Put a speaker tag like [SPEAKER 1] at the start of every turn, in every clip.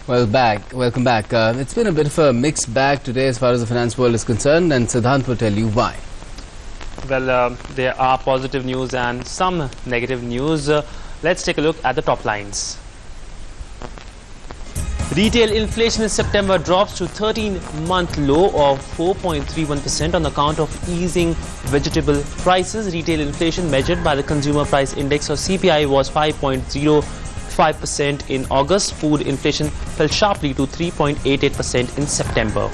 [SPEAKER 1] Welcome back. It's been a bit of a mixed bag today as far as the finance world is concerned, and Siddhant will tell you why.
[SPEAKER 2] Well, there are positive news and some negative news. Let's take a look at the top lines. Retail inflation in September drops to 13-month low of 4.31% on account of easing vegetable prices. Retail inflation measured by the Consumer Price Index or CPI was 5.05% in August. Food inflation fell sharply to 3.88% in September.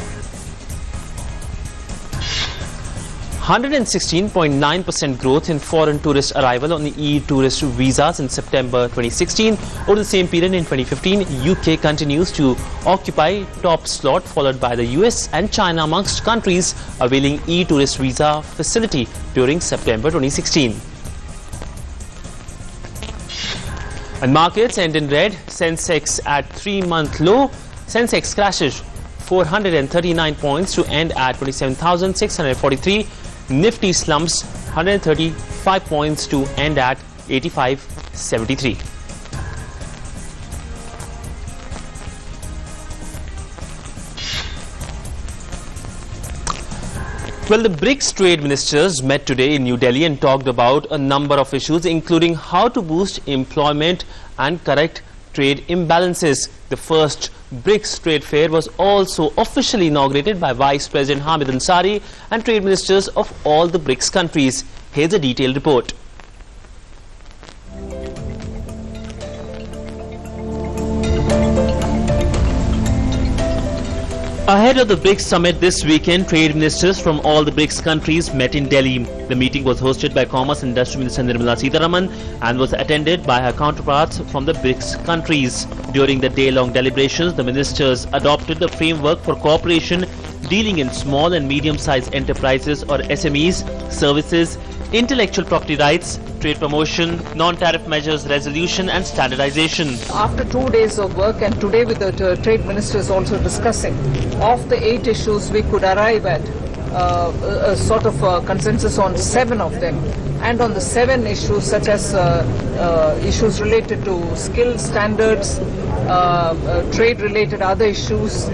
[SPEAKER 2] 116.9% growth in foreign tourist arrival on e-tourist visas in September 2016. Over the same period in 2015, UK continues to occupy top slot, followed by the US and China amongst countries availing e-tourist visa facility during September 2016. And markets end in red. Sensex at 3-month low. Sensex crashes 439 points to end at 27,643. Nifty slumps 135 points to end at 8573. Well, the BRICS trade ministers met today in New Delhi and talked about a number of issues, including how to boost employment and correct trade imbalances. The first BRICS trade fair was also officially inaugurated by Vice President Hamid Ansari and trade ministers of all the BRICS countries. Here's a detailed report. Ahead of the BRICS summit this weekend, trade ministers from all the BRICS countries met in Delhi. The meeting was hosted by Commerce and Industry Minister Nirmala Sitharaman and was attended by her counterparts from the BRICS countries. During the day-long deliberations, the ministers adopted the framework for cooperation dealing in small and medium-sized enterprises or SMEs, services, intellectual property rights, trade promotion, non-tariff measures resolution and standardization.
[SPEAKER 3] After 2 days of work and today with the trade ministers also discussing, of the 8 issues we could arrive at a sort of consensus on 7 of them. And on the 7 issues such as issues related to skill standards, trade-related other issues,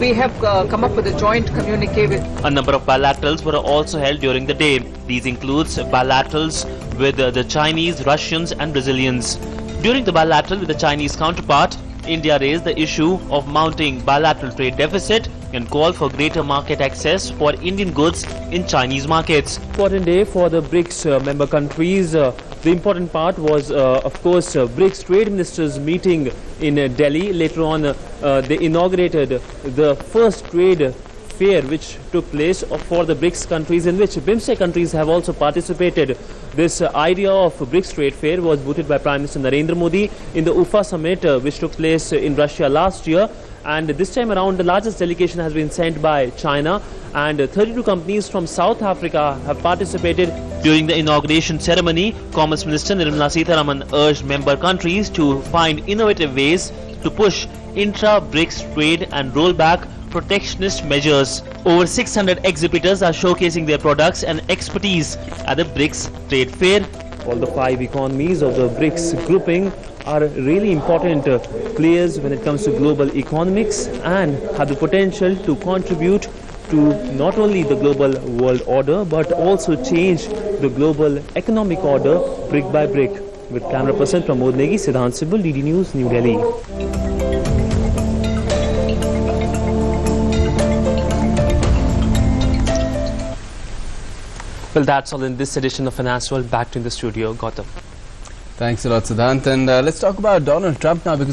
[SPEAKER 3] we have come up with a joint communique with...
[SPEAKER 2] A number of bilaterals were also held during the day. These includes bilaterals with the Chinese, Russians and Brazilians. During the bilateral with the Chinese counterpart, India raised the issue of mounting bilateral trade deficit and called for greater market access for Indian goods in Chinese markets. Important day for the BRICS member countries. The important part was, of course, BRICS trade ministers meeting in Delhi. Later on, they inaugurated the first trade fair which took place for the BRICS countries, in which BIMSTEC countries have also participated. This idea of BRICS trade fair was booted by Prime Minister Narendra Modi in the UFA summit which took place in Russia last year. And this time around, the largest delegation has been sent by China, and 32 companies from South Africa have participated. During the inauguration ceremony, Commerce Minister Nirmala Sitharaman urged member countries to find innovative ways to push intra-BRICS trade and roll back protectionist measures. Over 600 exhibitors are showcasing their products and expertise at the BRICS trade fair. All the 5 economies of the BRICS grouping are really important players when it comes to global economics and have the potential to contribute to not only the global world order but also change the global economic order brick by brick. With camera person Pramod Negi, Siddhant Sibul, DD News, New Delhi. Well, that's all in this edition of Finance World. Back to in the studio, Gautam.
[SPEAKER 1] Thanks a lot, Siddhant. And let's talk about Donald Trump now, because